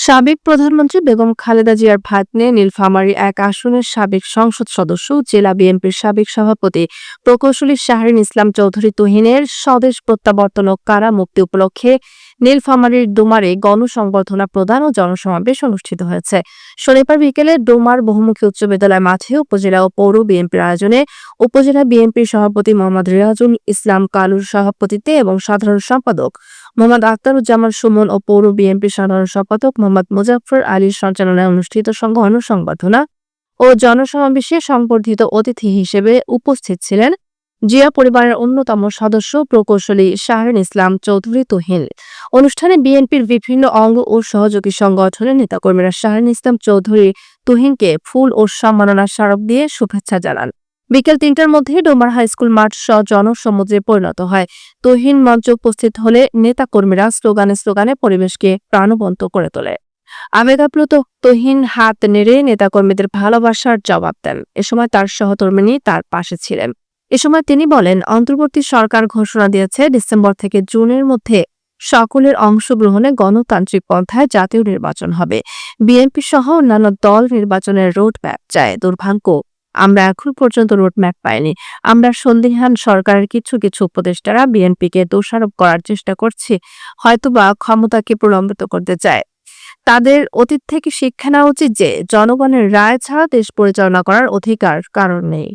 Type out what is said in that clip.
সাবেক প্রধানমন্ত্রী বেগম খালেদা জিয়ার ভাগ্নে নীলফামারী এক আসনের সাবেক সংসদ সদস্য জেলা বিএনপির সাবেক সভাপতি প্রকৌশলী শাহরিন ইসলাম চৌধুরী তুহিনের স্বদেশ প্রত্যাবর্তন ও কারা মুক্তি উপলক্ষে নীলফামারীর ডোমারে গণসংবর্ধনা প্রদান ও জনসমাবেশ অনুষ্ঠিত হয়েছে। শনিবার বিকেলে ডোমার বহুমুখী উচ্চ বিদ্যালয় মাঠে উপজেলা ও পৌর বিএনপির আয়োজনে উপজেলা বিএনপির সভাপতি মোহাম্মদ রিয়াজুল ইসলাম কালুর সভাপতিত্বে এবং সাধারণ সম্পাদক মোহাম্মদ আখতারুজ্জামান সুমন ও পৌর বিএনপির সাধারণ সম্পাদক মোহাম্মদ মুজাফফর আলীর সঞ্চালনায় অনুষ্ঠিত গণসংবর্ধনা ও জনসমাবেশে সংবর্ধিত অতিথি হিসেবে উপস্থিত ছিলেন জিয়া পরিবারের অন্যতম সদস্য প্রকৌশলী শাহরিন ইসলাম চৌধুরী তুহিন। অনুষ্ঠানে বিএনপির বিভিন্ন অঙ্গ ও সহযোগী সংগঠনের নেতাকর্মীরা শাহরিন ইসলাম চৌধুরী তুহিনকে ফুল ও সম্মাননা স্মারক দিয়ে শুভেচ্ছা জানান। বিকেল ৩টার মধ্যে ডোমার হাইস্কুল মাঠ জনসমুদ্রে পরিণত হয়। তুহিন মঞ্চে উপস্থিত হলে নেতাকর্মীরা স্লোগানে পরিবেশকে প্রাণবন্ত করে তোলে। আবেগাপ্লুত তুহিন হাত নেড়ে নেতাকর্মীদের ভালোবাসার জবাব দেন। এ সময় তার সহকর্মী তার পাশে ছিলেন। এ সময় তিনি বলেন, অন্তর্বর্তী সরকার ঘোষণা দিয়েছে ডিসেম্বর থেকে জুনের মধ্যে সকলের অংশগ্রহণে গণতান্ত্রিক পন্থায় জাতীয় নির্বাচন হবে। বিএনপি সহ অন্যান্য দল নির্বাচনের রোডম্যাপ চায়। দুর্ভাগ্য, আমরা এখন পর্যন্ত রোডম্যাপ পাইনি। আমরা সন্দিহান সরকারের কিছু উপদেষ্টারা বিএনপিকে দোষারোপ করার চেষ্টা করছে, হয়তোবা ক্ষমতাকে প্রলম্বিত করতে চায়। তাদের অতীত থেকে শিক্ষা নেওয়া উচিত যে জনগণের রায় ছাড়া দেশ পরিচালনা করার অধিকার কারণ নেই।